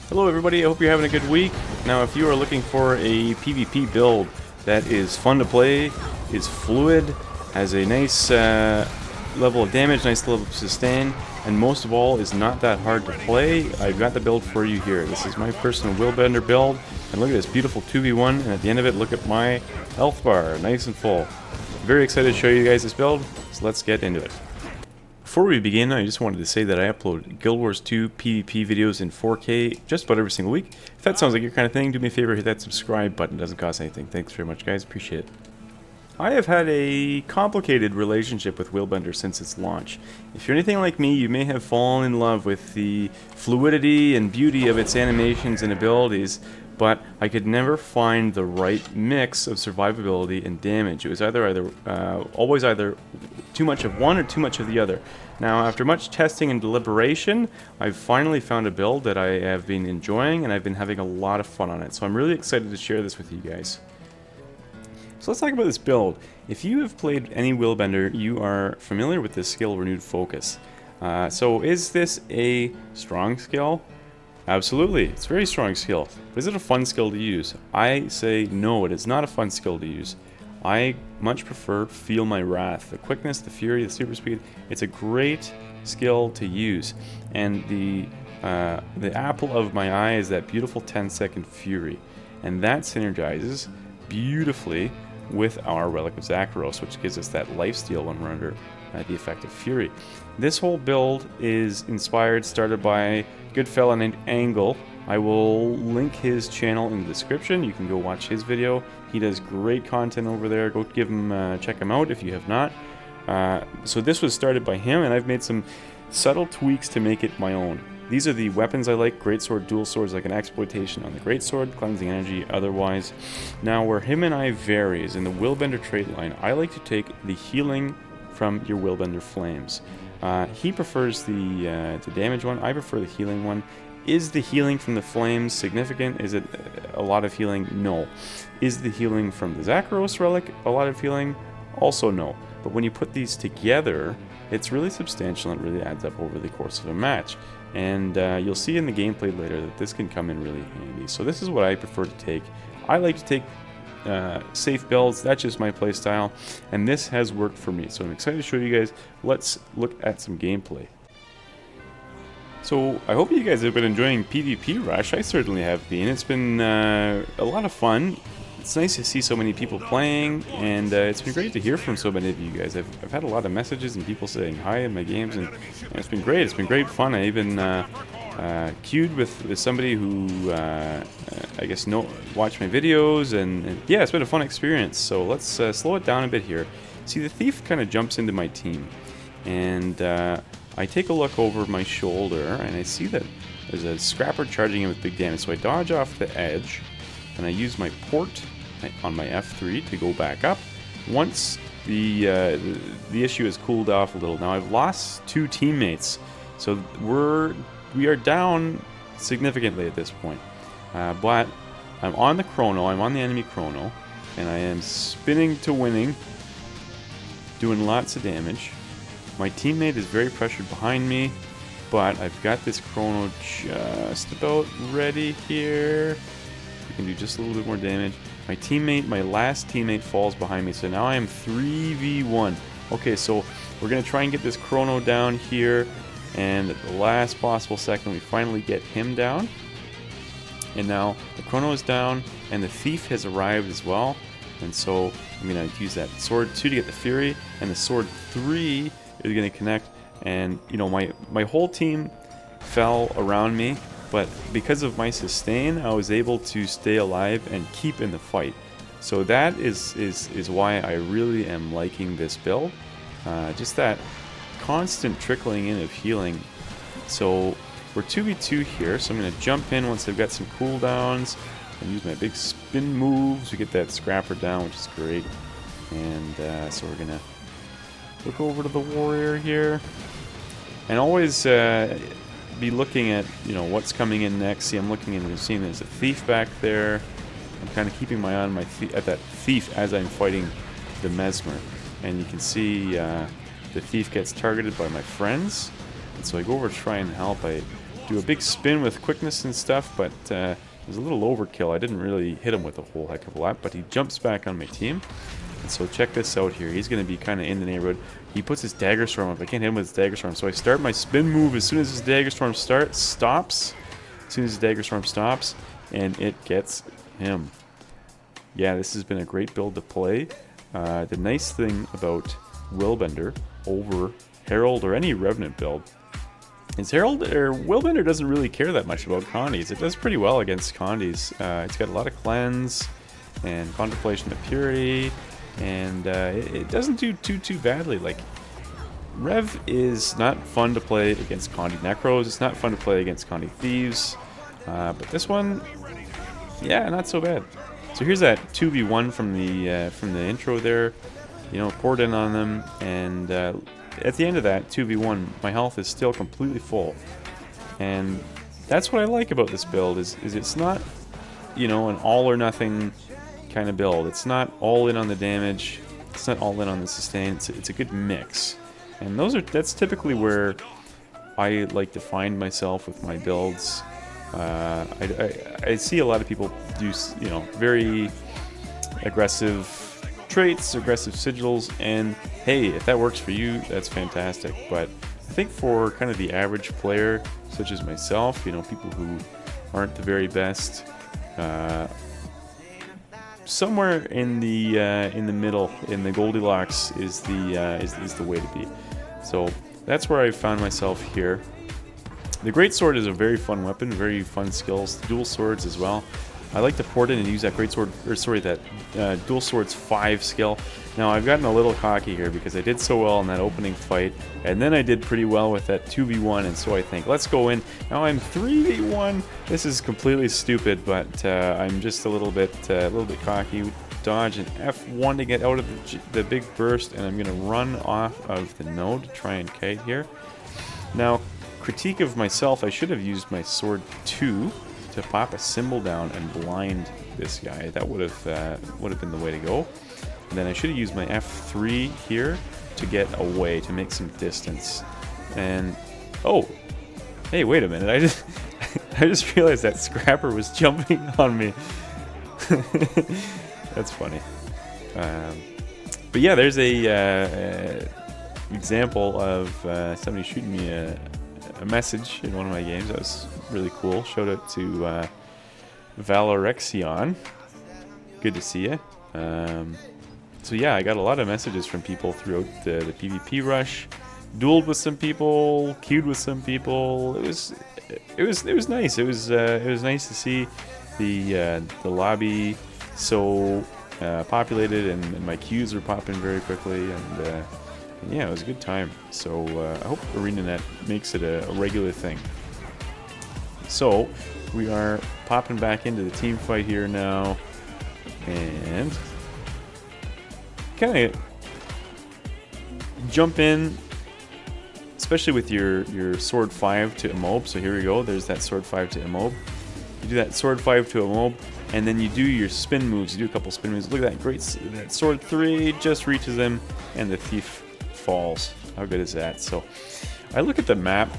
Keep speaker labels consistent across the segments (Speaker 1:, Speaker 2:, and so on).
Speaker 1: Hello everybody, I hope you're having a good week. Now if you are looking for a PvP build that is fun to play, is fluid, has a nice level of damage, nice level of sustain, and most of all is not that hard to play, I've got the build for you here. This is my personal Willbender build, and look at this beautiful 2v1, and at the end of it look at my health bar, nice and full. Very excited to show you guys this build, so let's get into it. Before we begin, I just wanted to say that I upload Guild Wars 2 PvP videos in 4K just about every single week. If that sounds like your kind of thing, do me a favor, hit that subscribe button. It doesn't cost anything. Thanks very much, guys. Appreciate it. I have had a complicated relationship with Willbender since its launch. If you're anything like me, you may have fallen in love with the fluidity and beauty of its animations and abilities, but I could never find the right mix of survivability and damage. It was always either too much of one or too much of the other. Now, after much testing and deliberation, I've finally found a build that I have been enjoying, and I've been having a lot of fun on it. So I'm really excited to share this with you guys. So let's talk about this build. If you have played any Willbender, you are familiar with this skill, Renewed Focus. So is this a strong skill? Absolutely, it's a very strong skill. But is it a fun skill to use? I say no, it is not a fun skill to use. I much prefer Feel My Wrath. The quickness, the fury, the super speed, it's a great skill to use. And the apple of my eye is that beautiful 10-second fury. And that synergizes beautifully with our Relic of Zakharos, which gives us that lifesteal when we're under the effect of fury. This whole build is started by good fella named Engal. I will link his channel in the description. You can go watch his video. He does great content over there. Go give him, check him out if you have not. So this was started by him, and I've made some subtle tweaks to make it my own. These are the weapons I like: greatsword, dual swords, like an exploitation on the greatsword, cleansing energy otherwise. Now where him and I vary is in the Willbender trait line. I like to take the healing from your Willbender flames. He prefers the damage one. I prefer the healing one. Is the healing from the flames significant? Is it a lot of healing? No. Is the healing from the Zakharos relic a lot of healing? Also no. But when you put these together, it's really substantial and it really adds up over the course of a match. And you'll see in the gameplay later that this can come in really handy. So this is what I prefer to take. I like to take safe builds. That's just my playstyle, and this has worked for me. So I'm excited to show you guys. Let's look at some gameplay. So I hope you guys have been enjoying PvP Rush. I certainly have been. It's been a lot of fun. It's nice to see so many people playing, and it's been great to hear from so many of you guys. I've had a lot of messages and people saying hi in my games, and it's been great. It's been great fun. I even queued with somebody who I guess watched my videos, and yeah, it's been a fun experience. So let's slow it down a bit here. See, the thief kind of jumps into my team, and I take a look over my shoulder, and I see that there's a scrapper charging him with big damage. So I dodge off the edge, and I use my port on my F3 to go back up. Once the issue has cooled off a little, now I've lost 2 teammates, so we are down significantly at this point. But I'm on the chrono, I'm on the enemy chrono, and I am spinning to winning, doing lots of damage. My teammate is very pressured behind me, but I've got this chrono just about ready here. We can do just a little bit more damage. My last teammate falls behind me, so now I am 3v1. Okay, so we're going to try and get this chrono down here, and at the last possible second we finally get him down. And now the chrono is down, and the thief has arrived as well. And so I'm going to use that sword 2 to get the fury, and the sword 3 is going to connect. And you know, my whole team fell around me, but because of my sustain, I was able to stay alive and keep in the fight. So that is why I really am liking this build. Just that constant trickling in of healing. So we're 2v2 here, so I'm going to jump in once I've got some cooldowns and use my big spin moves to get that scrapper down, which is great. And so we're going to look over to the warrior here, and always be looking at, you know, what's coming in next. See, I'm looking and seeing there's a thief back there. I'm kind of keeping my eye on at that thief as I'm fighting the Mesmer, and you can see the thief gets targeted by my friends, and so I go over to try and help. I do a big spin with quickness and stuff, but it was a little overkill. I didn't really hit him with a whole heck of a lot, but he jumps back on my team. And so check this out here. He's going to be kind of in the neighborhood. He puts his Dagger Storm up. I can't hit him with his Dagger Storm. So I start my spin move as soon as his Dagger Storm stops. As soon as his Dagger Storm stops, and it gets him. Yeah, this has been a great build to play. The nice thing about Willbender over Herald or any Revenant build is Willbender doesn't really care that much about Condies. It does pretty well against Condies. It's got a lot of Cleanse and Contemplation of Purity. And it doesn't do too badly. Like, Rev is not fun to play against Condi Necros. It's not fun to play against Condi Thieves. But this one, yeah, not so bad. So here's that 2v1 from the intro there. You know, poured in on them, and at the end of that 2v1, my health is still completely full. And that's what I like about this build is it's not, you know, an all or nothing kind of build. It's not all in on the damage. It's not all in on the sustain. It's a good mix, and that's typically where I like to find myself with my builds. I see a lot of people do, you know, very aggressive traits, aggressive sigils, and hey, if that works for you, that's fantastic. But I think for kind of the average player, such as myself, you know, people who aren't the very best. Somewhere in the middle, in the Goldilocks, is the way to be. So that's where I found myself here. The Greatsword is a very fun weapon, very fun skills. Dual swords as well. I like to port in and use that Greatsword, or sorry, that Dual Swords 5 skill. Now I've gotten a little cocky here because I did so well in that opening fight, and then I did pretty well with that 2v1, and so I think, let's go in. Now I'm 3v1. This is completely stupid, but I'm just a little bit cocky. Dodge and F1 to get out of the big burst, and I'm gonna run off of the node to try and kite here. Now, critique of myself: I should have used my sword 2 to pop a symbol down and blind this guy. That would have been the way to go. And then I should have used my F3 here to get away, to make some distance. And oh, hey, wait a minute! I just realized that Scrapper was jumping on me. That's funny. But yeah, there's a example of somebody shooting me a message in one of my games. That was really cool. Shout out to Valorexion. Good to see you. So yeah, I got a lot of messages from people throughout the PvP rush. Dueled with some people, queued with some people. It was nice. It was nice to see the lobby so populated, and my queues were popping very quickly, and yeah, it was a good time. So I hope ArenaNet makes it a regular thing. So we are popping back into the team fight here now, and kind of jump in, especially with your sword 5 to immob. So here we go. There's that sword 5 to immob. You do that sword 5 to immob, and then you do your spin moves. You do a couple spin moves. Look at that great! That sword 3 just reaches him, and the thief falls. How good is that? So I look at the map.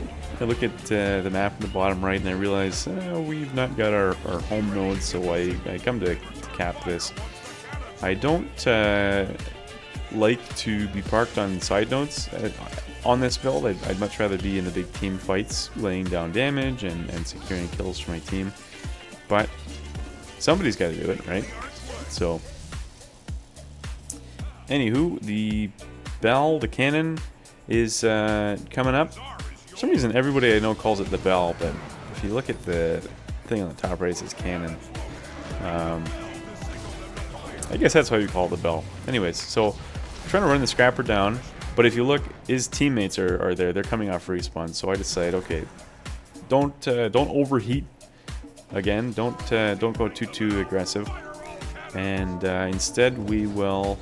Speaker 1: I look at the map in the bottom right, and I realize we've not got our home node. So I come to cap this. I don't like to be parked on side nodes on this build. I'd much rather be in the big team fights, laying down damage and securing kills for my team. But somebody's got to do it, right? So, anywho, the bell, the cannon, is coming up. For some reason, everybody I know calls it the bell, but if you look at the thing on the top right, it says cannon. I guess that's why we call it the bell. Anyways, so I'm trying to run the Scrapper down, but if you look, his teammates are there. They're coming off respawn, so I decide, okay, don't overheat. Again, don't go too aggressive, and instead we will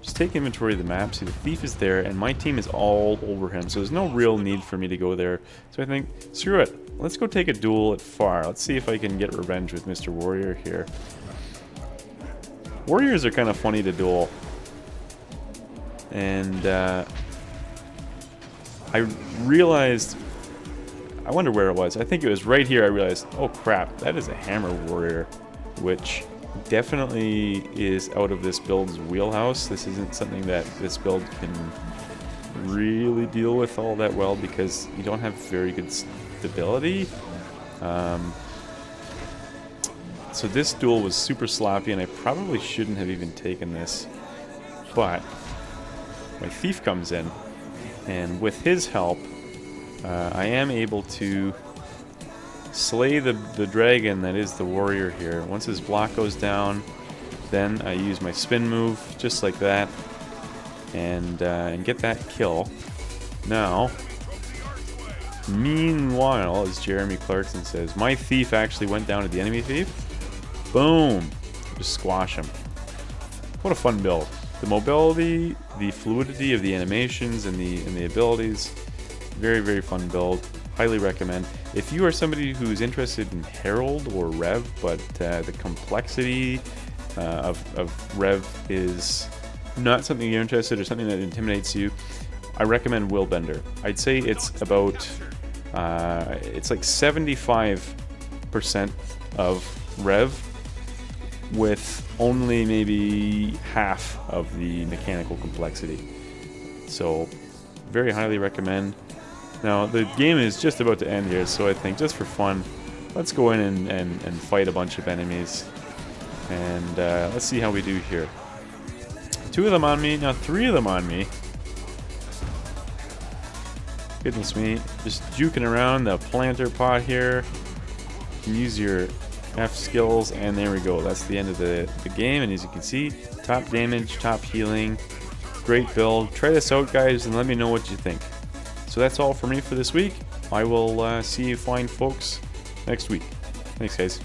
Speaker 1: just take inventory of the map. See, the thief is there, and my team is all over him, so there's no real need for me to go there. So I think, screw it. Let's go take a duel at far. Let's see if I can get revenge with Mr. Warrior here. Warriors are kind of funny to duel, and I realized I wonder where it was. I think it was right here. I realized, oh crap, that is a hammer warrior, which definitely is out of this build's wheelhouse. This isn't something that this build can really deal with all that well because you don't have very good stability. So this duel was super sloppy, and I probably shouldn't have even taken this. But my thief comes in, and with his help, I am able to slay the dragon that is the warrior here. Once his block goes down, then I use my spin move, just like that, and get that kill. Now, meanwhile, as Jeremy Clarkson says, my thief actually went down to the enemy thief. Boom! Just squash him. What a fun build. The mobility, the fluidity of the animations and the abilities. Very, very fun build. Highly recommend. If you are somebody who's interested in Herald or Rev, but the complexity of Rev is not something you're interested in or something that intimidates you, I recommend Willbender. I'd say it's about, it's like 75% of Rev with only maybe half of the mechanical complexity. So, very highly recommend. Now, the game is just about to end here, so I think just for fun, let's go in and fight a bunch of enemies. And let's see how we do here. 2 of them on me, now 3 of them on me. Goodness me, just juking around the planter pot here. You can use your F skills, and there we go. That's the end of the game, and as you can see, top damage, top healing. Great build. Try this out, guys, and let me know what you think. So that's all for me for this week. I will see you fine folks next week. Thanks, guys.